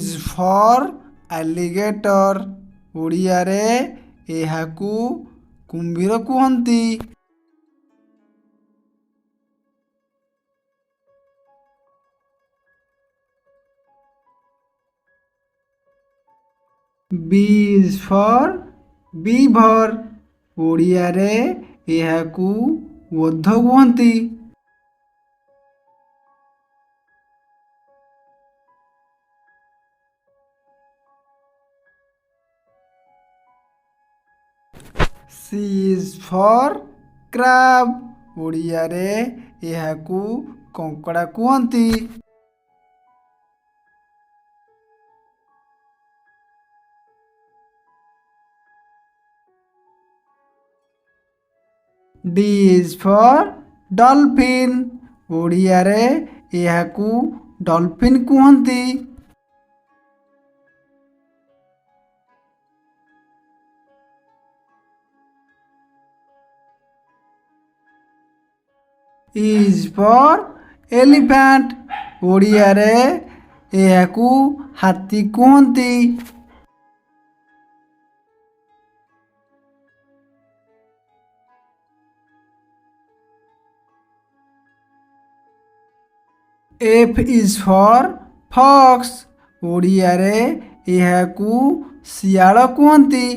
Is for alligator Odia रे एहाकू कुंभीर कुहंती। B is for beaver Odia रे एहाकू ओध कुहंती। C is for crab Odia रे एहाकू कंकड़ा कुहंती। D is for dolphin Odia रे एहाकू डॉल्फिन कुहंती। इज फॉर एलिफेंट ओडिया रे एहाकू हाथी कुहंती। F is for fox Odia रे एहाकू सियाल कुहंती।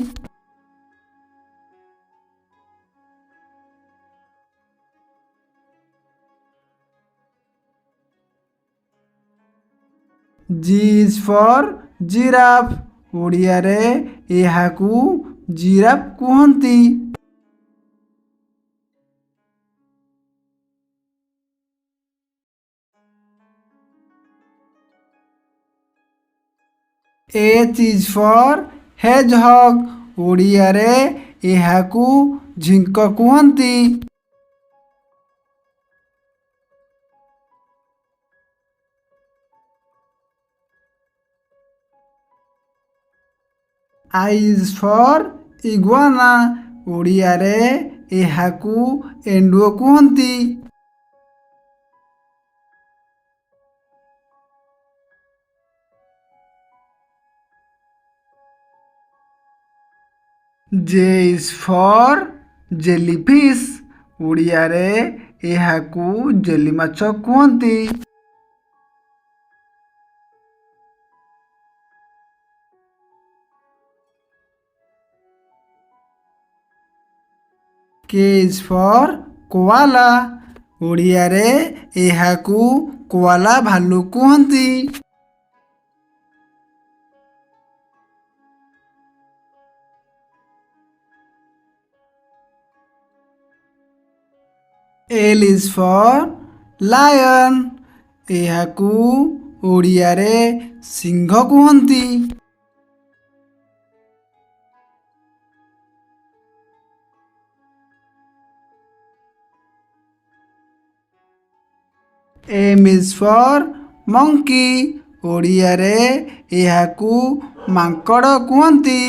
G is for giraffe Odia रे एहाकू जिराफ कुहंती। H is for hedgehog Odia रे एहाकू झिंक कुहंती। I is for iguana Odia रे एहाकू एंडुओ कुहंती। जे इज फॉर जेलीफिश ओडिया रे एहाकू जेली माछ कुहंती। के इज फॉर कोआला ओडिया रे एहाकू कोआला भालू कुहंती। एल इज फॉर लायन एहाकू ओडिया रे सिंह कुहंती। M is for monkey Odia रे एहाकू मांकड़ कुहंती।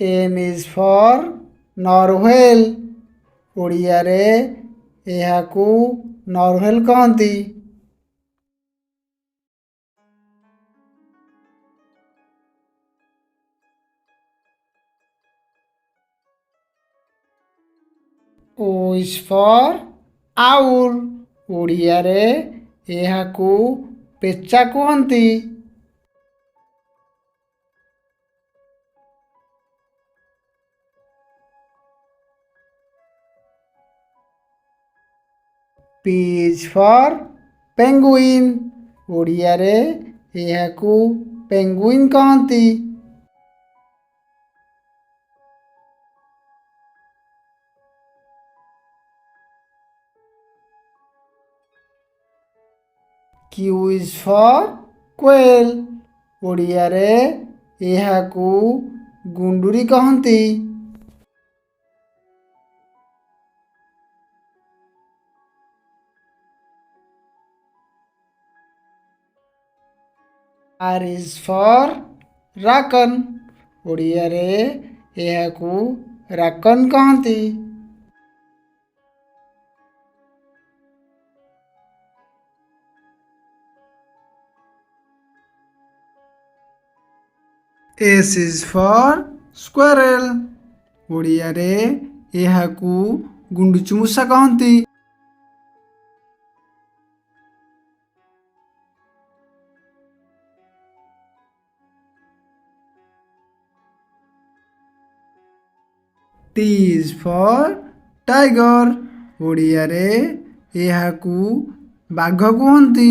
N is for narwhal Odia रे एहाकू नरव्हेल कहंती। O is for owl Odia रे एहाकू पेचा कहंती। P is for penguin Odia रे एहाकू पेंगुइन कहंती। Q is for quail Odia रे एहाकू गुंडुरी कहंती। R is for raccoon Odia रे एहाकू ରାକନ୍ କହନ୍ତି। S is for squirrel। ଓଡ଼ିଆରେ ଏହାକୁ ଗୁଣ୍ଡୁଚିମୂଷା କହନ୍ତି। T is for tiger। ଓଡ଼ିଆରେ ଏହାକୁ ବାଘ କୁହନ୍ତି।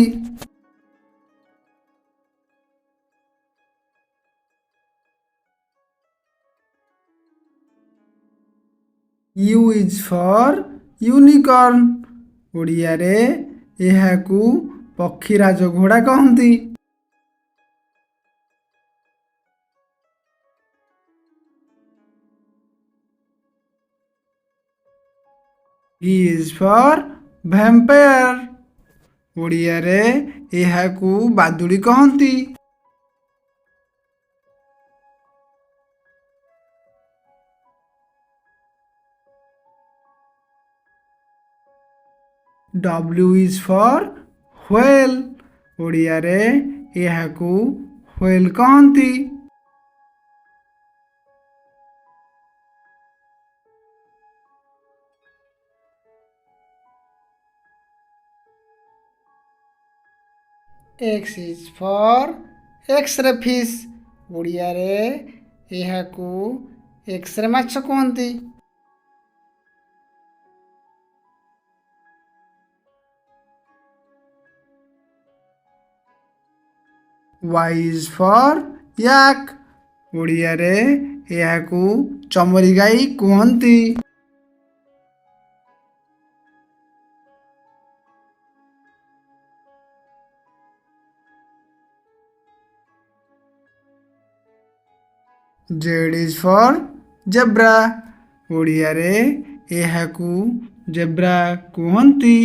U is for unicorn। ଓଡ଼ିଆରେ ଏହାକୁ ପକ୍ଷୀରାଜ ଘୋଡ଼ା କହନ୍ତି। V is for vampire। ଓଡ଼ିଆରେ ଏହାକୁ ବାଦୁଡ଼ି କହନ୍ତି। W is for whale। ଓଡ଼ିଆରେ ଏହାକୁ whale କହନ୍ତି। X is for X-ray fish। ଓଡ଼ିଆରେ ଏହାକୁ ଏକ୍ସରେ ମାଛ କୁହନ୍ତି। Y is for yak। ଓଡ଼ିଆରେ ଏହାକୁ ଚମରି ଗାଈ କୁହନ୍ତି। Z is for zebra। ଓଡ଼ିଆରେ ଏହାକୁ ଜେବ୍ରା କୁହନ୍ତି।